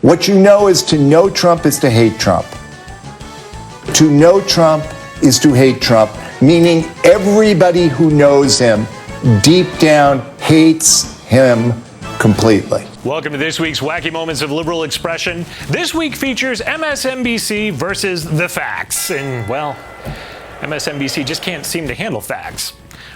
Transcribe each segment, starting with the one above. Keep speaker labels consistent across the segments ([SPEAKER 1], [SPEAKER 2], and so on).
[SPEAKER 1] What you know is to know Trump is to hate Trump. To know Trump is to hate Trump, meaning everybody who knows him deep down hates him completely.
[SPEAKER 2] Welcome to this week's Wacky Moments of Liberal Expression. This week features MSNBC versus the facts. And, well, MSNBC just can't seem to handle facts.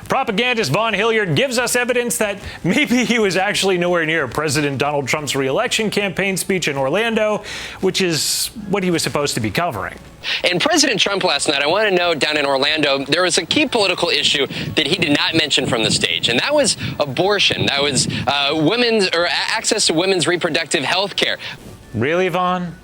[SPEAKER 2] Propagandist Vaughn Hilliard gives us evidence that maybe he was actually nowhere near President Donald Trump's re-election campaign speech in Orlando, which is what he was supposed to be covering.
[SPEAKER 3] And President Trump last night, I want to know, down in Orlando, there was a key political issue that he did not mention from the stage, and that was abortion. That was access to women's reproductive health care.
[SPEAKER 2] Really, Vaughn?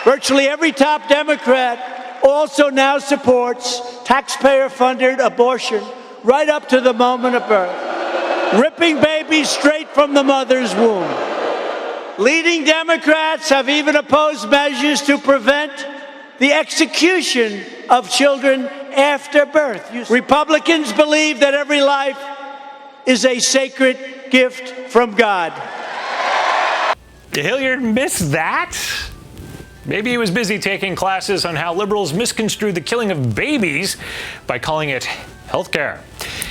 [SPEAKER 4] Virtually every top Democrat also now supports taxpayer-funded abortion right up to the moment of birth, ripping babies straight from the mother's womb. Leading Democrats have even opposed measures to prevent the execution of children after birth. Republicans believe that every life is a sacred gift from God.
[SPEAKER 2] Did Hilliard miss that? Maybe he was busy taking classes on how liberals misconstrue the killing of babies by calling it healthcare.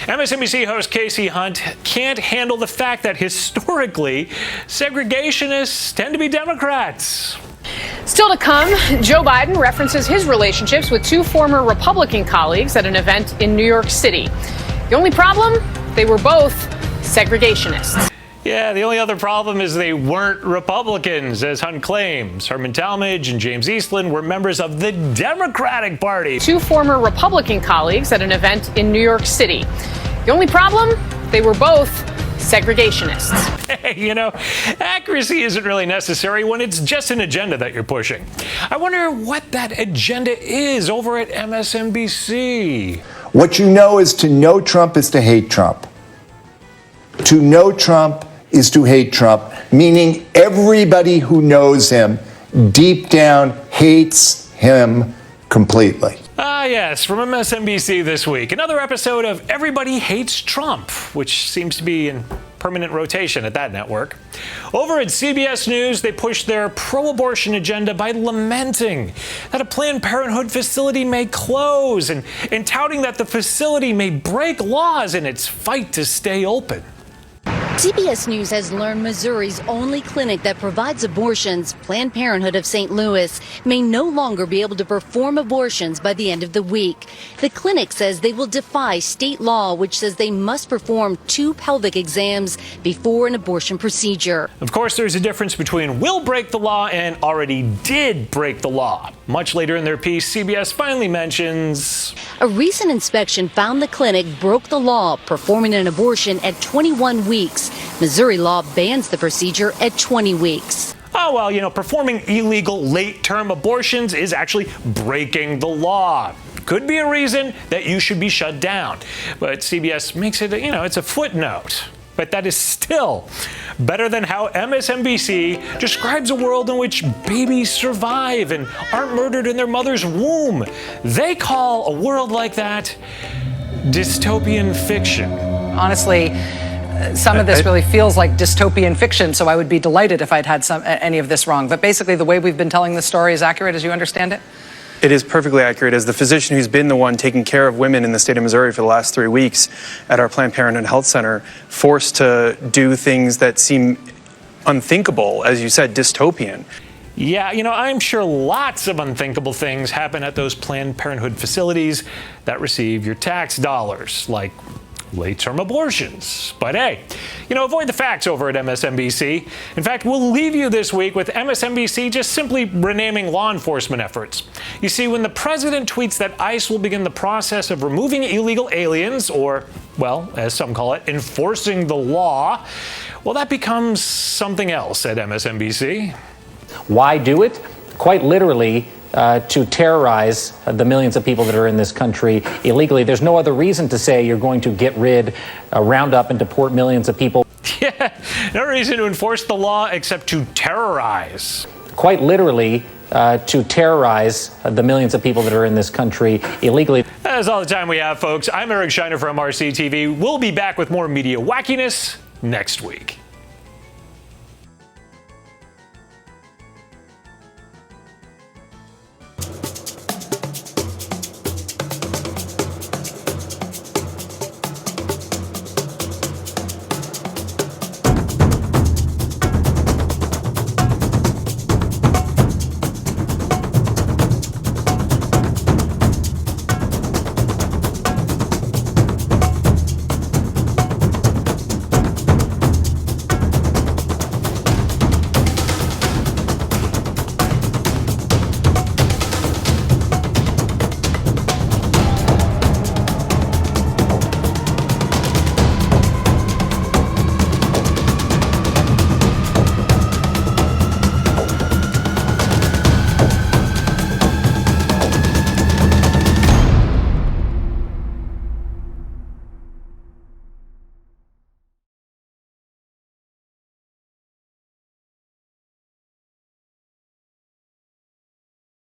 [SPEAKER 2] MSNBC host Casey Hunt can't handle the fact that historically, segregationists tend to be Democrats.
[SPEAKER 5] Still to come, Joe Biden references his relationships with two former Republican colleagues at an event in New York City. The only problem? They were both segregationists.
[SPEAKER 2] Yeah, the only other problem is they weren't Republicans, as Hunt claims. Herman Talmadge and James Eastland were members of the Democratic Party.
[SPEAKER 5] Two former Republican colleagues at an event in New York City. The only problem? They were both segregationists.
[SPEAKER 2] Hey, you know, accuracy isn't really necessary when it's just an agenda that you're pushing. I wonder what that agenda is over at MSNBC.
[SPEAKER 1] What you know is to know Trump is to hate Trump. To know Trump is to hate Trump, meaning everybody who knows him deep down hates him completely.
[SPEAKER 2] Ah, yes, from MSNBC this week, another episode of Everybody Hates Trump, which seems to be in permanent rotation at that network. Over at CBS News, they pushed their pro-abortion agenda by lamenting that a Planned Parenthood facility may close and touting that the facility may break laws in its fight to stay open.
[SPEAKER 6] CBS News has learned Missouri's only clinic that provides abortions, Planned Parenthood of St. Louis, may no longer be able to perform abortions by the end of the week. The clinic says they will defy state law, which says they must perform 2 pelvic exams before an abortion procedure.
[SPEAKER 2] Of course, there's a difference between will break the law and already did break the law. Much later in their piece, CBS finally mentions
[SPEAKER 6] a recent inspection found the clinic broke the law, performing an abortion at 21 weeks. Missouri law bans the procedure at 20 weeks.
[SPEAKER 2] Oh, well, you know, performing illegal late-term abortions is actually breaking the law. Could be a reason that you should be shut down. But CBS makes it, you know, it's a footnote. But that is still better than how MSNBC describes a world in which babies survive and aren't murdered in their mother's womb. They call a world like that dystopian fiction.
[SPEAKER 7] Honestly, some of this really feels like dystopian fiction, so I would be delighted if I'd had any of this wrong. But basically, the way we've been telling this story is accurate as you understand it?
[SPEAKER 8] It is perfectly accurate. As the physician who's been the one taking care of women in the state of Missouri for the last 3 weeks at our Planned Parenthood Health Center, forced to do things that seem unthinkable, as you said, dystopian.
[SPEAKER 2] Yeah, you know, I'm sure lots of unthinkable things happen at those Planned Parenthood facilities that receive your tax dollars, like late-term abortions. But hey, you know, avoid the facts over at MSNBC. In fact, we'll leave you this week with MSNBC just simply renaming law enforcement efforts. You see, when the president tweets that ICE will begin the process of removing illegal aliens, or, well, as some call it, enforcing the law, well, that becomes something else at MSNBC.
[SPEAKER 9] Why do it? Quite literally, to terrorize the millions of people that are in this country illegally. There's no other reason to say you're going to get rid, round up and deport millions of people.
[SPEAKER 2] Yeah, no reason to enforce the law except to terrorize.
[SPEAKER 9] Quite literally, to terrorize the millions of people that are in this country illegally.
[SPEAKER 2] That's all the time we have, folks. I'm Eric Shiner from MRC-TV. We'll be back with more media wackiness next week.